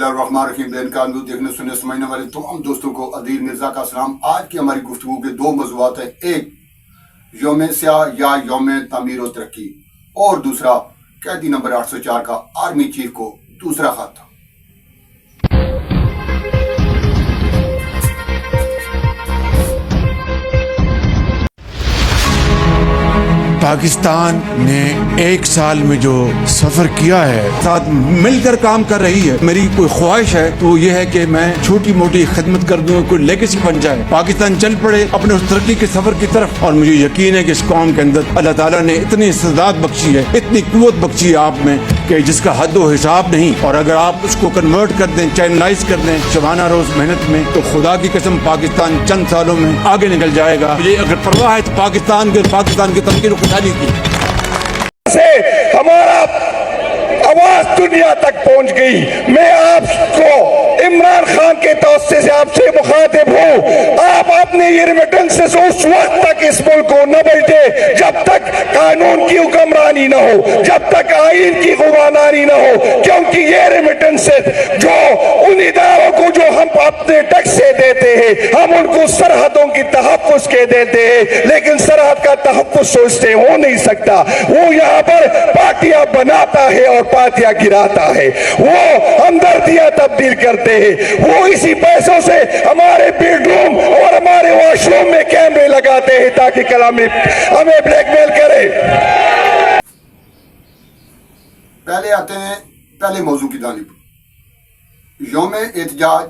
बिस्मिल्लाहिर्रहमानिर्रहीम। बेनकाब न्यूज़ देखने सुनने समझने वाले तमाम दोस्तों को अदील मिर्जा का सलाम। आज की हमारी गुफ्तगू के दो मौज़ूआत है, एक यौम स्याह या यौम तामीर व तरक्की, और दूसरा कैदी नंबर 804 का आर्मी चीफ को दूसरा खत। पाकिस्तान ने एक साल में जो सफर किया है, साथ मिलकर काम कर रही है। मेरी कोई ख्वाहिश है तो ये है कि मैं छोटी मोटी खिदमत कर दूं, कोई लेगेसी बन जाए, पाकिस्तान चल पड़े अपने उस तरक्की के सफर की तरफ। और मुझे यकीन है कि इस कौम के अंदर अल्लाह ताला ने इतनी इस्तेदाद बख्शी है, इतनी कुव्वत बख्शी है आप में कि जिसका हद व हिसाब नहीं। और अगर आप उसको कन्वर्ट कर दें, चैनलाइज कर दें शबाना रोज मेहनत में, तो खुदा की कसम पाकिस्तान चंद सालों में आगे निकल जाएगा। मुझे अगर परवाह है तो पाकिस्तान की तरक्की को से हमारा आवाज दुनिया तक पहुंच गई। मैं आपको इमरान खान के तौसे से आपसे मुखातिब हूं, आप अपने ये रेमिटेंसेस उस वक्त तक इस मुल्क को न भेजे जब तक कानून की हुक्मरानी न हो, जब तक आइन की हुक्मरानी न हो, क्योंकि ये रेमिटेंसेस जो उन इदारों को जो हम अपने टैक्स से देते हैं, हम उनको सरहदों की तहफ़्फ़ुज़ के देते हैं, लेकिन सरहद का तहफ़्फ़ुज़ सोचते हो नहीं सकता। वो यहाँ पर पार्टियां बनाता है और पार्टियां गिराता है, वो हमदर्दियां तब्दील करते हैं, वो इसी पैसों से हमारे बेडरूम और हमारे वॉशरूम में कैमरे लगाते हैं ताकि कल हमें ब्लैकमेल करे। पहले आते हैं पहले मौजू की जानिब। यौम एहतजाज,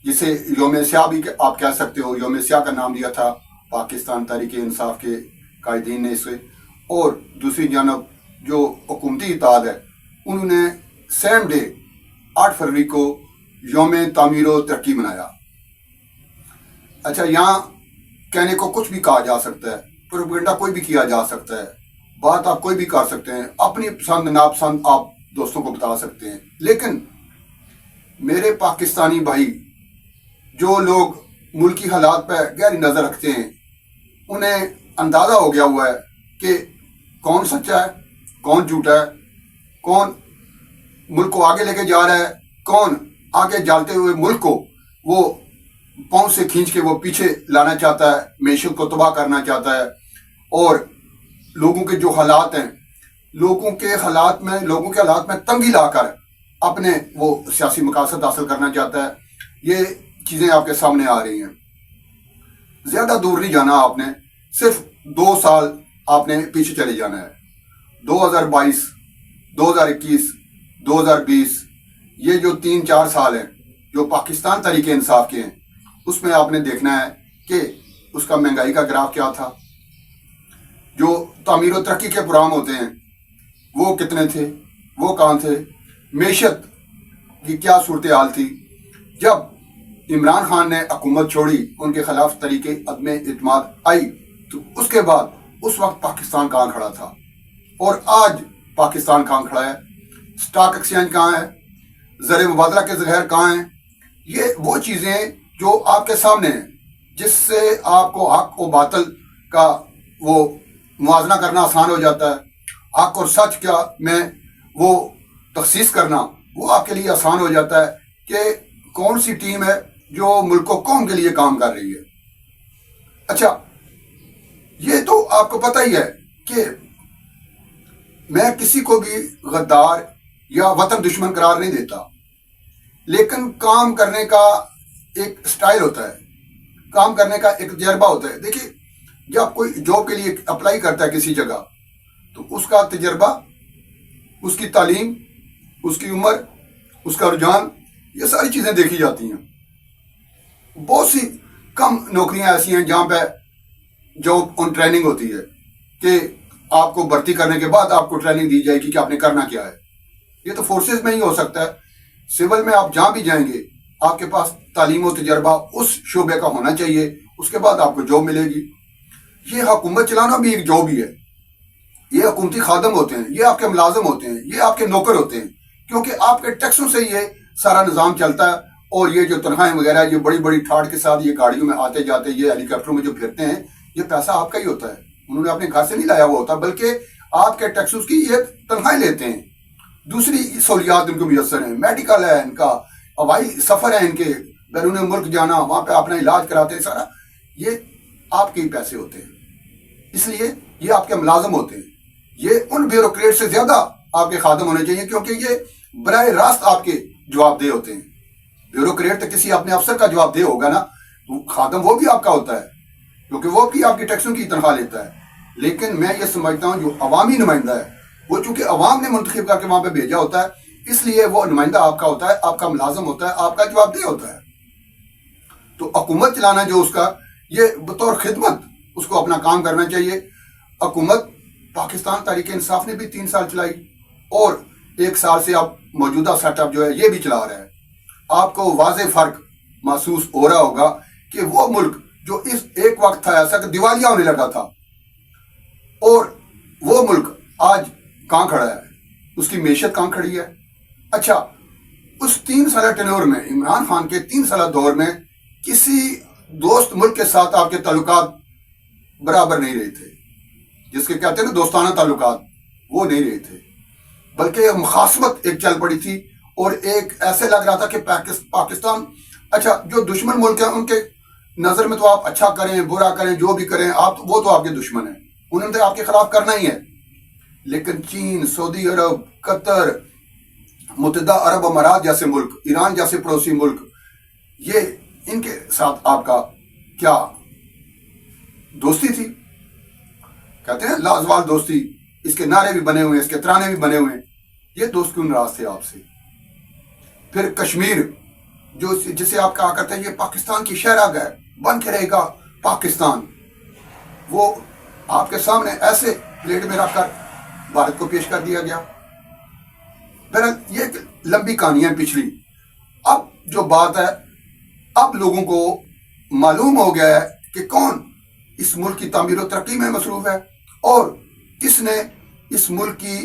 जिसे यौम स्याह भी आप कह सकते हो, यौम स्याह का नाम दिया था पाकिस्तान तहरीक इंसाफ के कायदीन ने इसे। और दूसरी जानब जो हुकूमती इत्तेहाद है, उन्होंने सेम डे 8 फरवरी को यौम तामीर व तरक्की मनाया। अच्छा, यहाँ कहने को कुछ भी कहा जा सकता है, प्रोपेगेंडा कोई भी किया जा सकता है, बात आप कोई भी कर सकते हैं, अपनी पसंद नापसंद आप दोस्तों को बता सकते हैं, लेकिन मेरे पाकिस्तानी भाई जो लोग मुल्की हालात पर गहरी नज़र रखते हैं, उन्हें अंदाज़ा हो गया हुआ है कि कौन सच्चा है, कौन झूठा है, कौन मुल्क को आगे लेके जा रहा है, कौन आगे जाते हुए मुल्क को वो पांव से खींच के वो पीछे लाना चाहता है, मेशत को तबाह करना चाहता है। और लोगों के जो हालात हैं, लोगों के हालात में तंगी लाकर अपने वो सियासी मकासद हासिल करना चाहता है। ये चीज़ें आपके सामने आ रही हैं। ज़्यादा दूर नहीं जाना आपने, सिर्फ 2 साल आपने पीछे चले जाना है। 2022, 2021, 2020, ये जो 3-4 साल हैं जो पाकिस्तान तहरीक इंसाफ के हैं, उसमें आपने देखना है कि उसका महंगाई का ग्राफ क्या था, जो तामीर व तरक्की के प्रोग्राम होते हैं वो कितने थे, वो कहाँ थे, मेशत की क्या सूरत हाल थी। जब इमरान खान ने हुकूमत छोड़ी, उनके खिलाफ तरीके अदम एतमाद आई, तो उसके बाद उस वक्त पाकिस्तान कहाँ खड़ा था और आज पाकिस्तान कहाँ खड़ा है, स्टॉक एक्सचेंज कहाँ है, ज़र मुबादला के ज़ख़ायर कहाँ हैं। ये वो चीज़ें जो आपके सामने हैं, जिससे आपको हक और बातिल का वो मुवाजना करना आसान हो जाता है, हक और सच का में वो तखसीस करना वो आपके लिए आसान हो जाता है कि कौन सी टीम है जो मुल्क को कौम के लिए काम कर रही है। अच्छा, ये तो आपको पता ही है कि मैं किसी को भी गद्दार या वतन दुश्मन करार नहीं देता, लेकिन काम करने का एक स्टाइल होता है, काम करने का एक तजर्बा होता है। देखिए, जब कोई जॉब के लिए अप्लाई करता है किसी जगह, तो उसका तजर्बा, उसकी तालीम, उसकी उम्र, उसका रुझान, ये सारी चीज़ें देखी जाती हैं। बहुत सी कम नौकरियां ऐसी हैं जहाँ पे जॉब ऑन ट्रेनिंग होती है कि आपको भर्ती करने के बाद आपको ट्रेनिंग दी जाएगी कि आपने करना क्या है। ये तो फोर्सेस में ही हो सकता है, सिविल में आप जहाँ भी जाएंगे आपके पास तालीम और तजर्बा उस शोबे का होना चाहिए, उसके बाद आपको जॉब मिलेगी। ये हुकूमत चलाना भी एक जॉब ही है। ये हुकूमती खादम होते हैं, ये आपके मुलाजिम होते हैं, ये आपके नौकर होते हैं, क्योंकि आपके टैक्सों से ये सारा निज़ाम चलता है। और ये जो तनख्वाहें वगैरह, ये बड़ी बड़ी ठाट के साथ ये गाड़ियों में आते जाते, ये हेलीकॉप्टरों में जो फिरते हैं, ये पैसा आपका ही होता है, उन्होंने अपने घर से नहीं लाया हुआ होता, बल्कि आपके टैक्सों की ये तनख्वाहें लेते हैं। दूसरी सहूलियात इनको मुयसर हैं, मेडिकल है इनका, हवाई सफ़र है इनके, बैरून मुल्क जाना, वहाँ पे अपना इलाज कराते हैं सारा, ये आपके ही पैसे होते हैं, इसलिए ये आपके मुलाजम होते हैं। ये उन ब्यूरोक्रेट से ज़्यादा आपके खादम होने चाहिए, क्योंकि ये बराह रास्त आपके जवाबदेह होते हैं। ब्यूरोक्रेट तो किसी अपने अफसर का जवाबदेह होगा ना, तो खादम वो भी आपका होता है, क्योंकि वो भी आपकी टैक्सों की तनख्वाह लेता है। लेकिन मैं ये समझता हूँ जो अवामी नुमाइंदा है, वो चूंकि अवाम ने मुंतखब करके वहाँ पे भेजा होता है, इसलिए वो नुमाइंदा आपका होता है, आपका मुलाजम होता है, आपका जवाबदेह होता है। तो हुकूमत चलाना जो उसका, ये बतौर खिदमत उसको अपना काम करना चाहिए। हुकूमत पाकिस्तान तहरीक इंसाफ ने भी 3 साल चलाई, और 1 साल से अब मौजूदा सेटअप जो है ये भी चला रहा है। आपको वाज़ेह फ़र्क महसूस हो रहा होगा कि वो मुल्क जो इस एक वक्त था ऐसा कि दिवालिया होने लगा था, और वो मुल्क आज कहाँ खड़ा है, उसकी मैशत कहाँ खड़ी है। अच्छा, उस 3 साल टेन्योर में, इमरान खान के 3 साल दौर में, किसी दोस्त मुल्क के साथ आपके ताल्लुकात बराबर नहीं रहे थे, जिसके कहते हैं ना दोस्ताना ताल्लुकात, वो नहीं रहे थे, बल्कि मुखासमत एक चल पड़ी थी। और एक ऐसे लग रहा था कि पाकिस्तान, अच्छा जो दुश्मन मुल्क हैं उनके नज़र में तो आप अच्छा करें बुरा करें जो भी करें, आप वो तो आपके दुश्मन हैं, उन्होंने तो आपके खिलाफ करना ही है। लेकिन चीन, सऊदी अरब, कतर, मुत्तहिदा अरब अमारात जैसे मुल्क, ईरान जैसे पड़ोसी मुल्क, ये इनके साथ आपका क्या दोस्ती थी। कहते हैं लाजवाल दोस्ती, इसके नारे भी बने हुए हैं, इसके तराने भी बने हुए हैं। ये दोस्त क्यों नाराज थे आपसे। फिर कश्मीर जो जिसे आप कहा करते हैं ये पाकिस्तान की शहराग है, बन के रहेगा पाकिस्तान, वो आपके सामने ऐसे प्लेट में रखकर भारत को पेश कर दिया गया। फिर ये लंबी कहानियां पिछली। अब जो बात है, अब लोगों को मालूम हो गया है कि कौन इस मुल्क की तामीर और तरक्की में मसरूफ है और किसने इस मुल्क की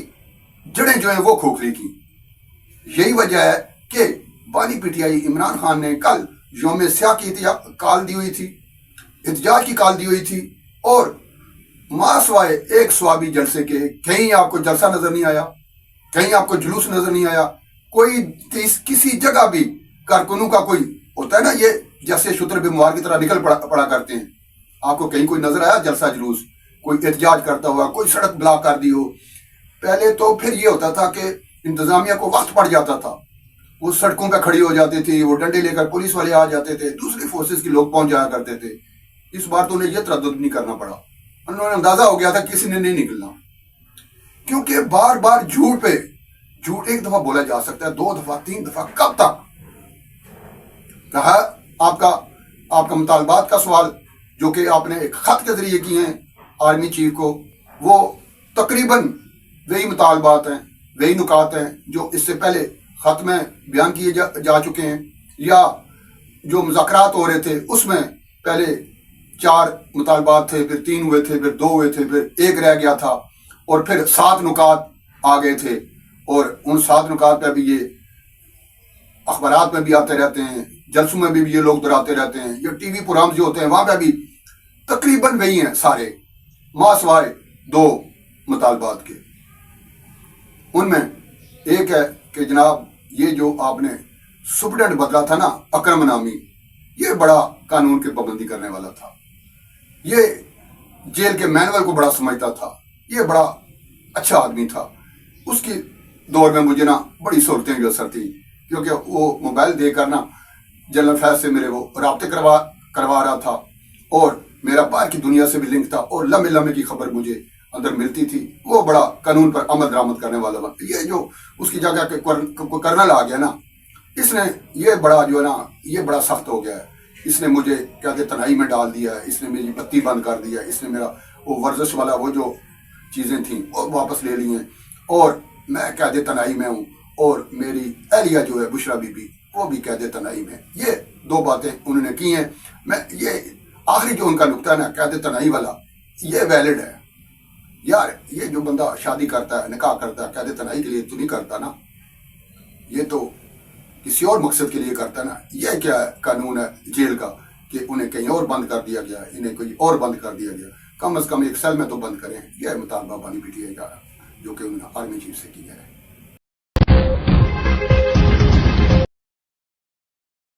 जड़ें जो हैं वो खोखली की। यही वजह है कि बानी पीटीआई इमरान खान ने कल यौम स्याह की कॉल दी हुई थी, एहतजाज की कॉल दी हुई थी, और मासवाए एक स्वाबी जलसे के कहीं आपको जलसा नजर नहीं आया, कहीं आपको जुलूस नजर नहीं आया। कोई किसी जगह भी कारकुनों का कोई होता है ना, ये जैसे शुतर बीमार की तरह निकल पड़ा करते हैं, आपको कहीं कोई नजर आया जलसा जुलूस, कोई एहतजाज करता हुआ, कोई सड़क ब्लॉक कर दी हो। पहले तो फिर ये होता था कि इंतजामिया को वक्त पड़ जाता था, वो सड़कों पे खड़ी हो जाती थी, वो डंडे लेकर पुलिस वाले आ जाते थे, दूसरी फोर्सेस के लोग पहुंच जाया करते थे। इस बार तो उन्हें यह तरद्दुद नहीं करना पड़ा, उन्होंने अंदाजा हो गया था किसी ने नहीं निकलना, क्योंकि बार बार झूठ पे झूठ एक दफा बोला जा सकता है, 2 दफा 3 दफा कब तक। कहा आपका मुतालबात का सवाल जो कि आपने एक खत के जरिए किए हैं आर्मी चीफ को, वो तकरीबन वही मुतालबात हैं, वही नुकात हैं जो इससे पहले खत में बयान किए जा चुके हैं, या जो मुज़ाकरात हो रहे थे उसमें पहले 4 मुतालबात थे, फिर 3 हुए थे, फिर 2 हुए थे, फिर 1 रह गया था, और फिर 7 नुकात आ गए थे। और उन 7 नुकात पर भी ये अखबारात में भी आते रहते हैं, जलसों में भी ये लोग दोहराते रहते हैं, ये टीवी प्रोग्राम जो होते हैं वहाँ पर भी तकरीबन वही हैं सारे, मासवाए 2 मुतालबात के। उनमें एक है कि जनाब ये जो आपने सुप्रीडेंट बदला था ना अकरम नामी, ये बड़ा कानून की पाबंदी करने वाला था, ये जेल के मैनुअल को बड़ा समझता था, ये बड़ा अच्छा आदमी था। उसकी दौर में मुझे ना बड़ी सहूलतें मुयसर थी, क्योंकि वो मोबाइल देकर ना जनरल फैज से मेरे वो राब्ते करवा रहा था, और मेरा बाहर की दुनिया से भी लिंक था, और लम्बे लम्बे की खबर मुझे अंदर मिलती थी। वो बड़ा कानून पर अमल दरामद करने वाला वक्त, ये जो उसकी जगह के कर्नल आ गया ना, इसने ये बड़ा जो है ना ये बड़ा सख्त हो गया है। इसने मुझे कहते तनाई में डाल दिया है, इसने मेरी बत्ती बंद कर दिया, इसने मेरा वो वर्जिश वाला वो जो चीज़ें थी वो वापस ले ली हैं, और मैं कहते तनाई में हूँ, और मेरी एहलिया जो है बुशरा बीबी वो भी कहते तनाई में। ये 2 बातें उन्होंने की हैं। मैं ये आखिरी जो उनका नुकता है ना कहते तनाई वाला, ये वैलिड है यार। ये जो बंदा शादी करता है, निकाह करता है, कहते तनाई के लिए तो नहीं करता ना, ये तो किसी और मकसद के लिए करता है ना। ये क्या कानून है जेल का कि उन्हें कहीं और बंद कर दिया गया, इन्हें कोई और बंद कर दिया गया। कम अज़ कम एक सेल में तो बंद करें। यह मुतालबा बानी पीटीआई का जो कि उन्होंने आर्मी चीफ से किया है।